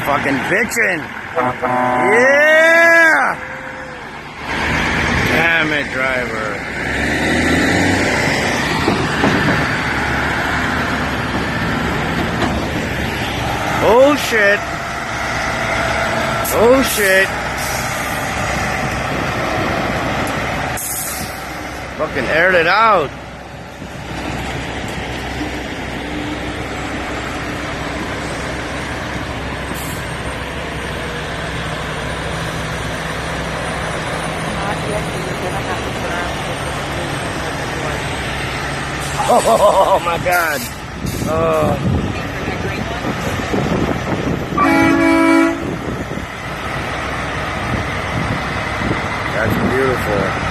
Fucking bitching. Yeah! Damn it, driver. Oh shit. Oh shit. Fucking aired it out. Oh my god. Oh. That's beautiful.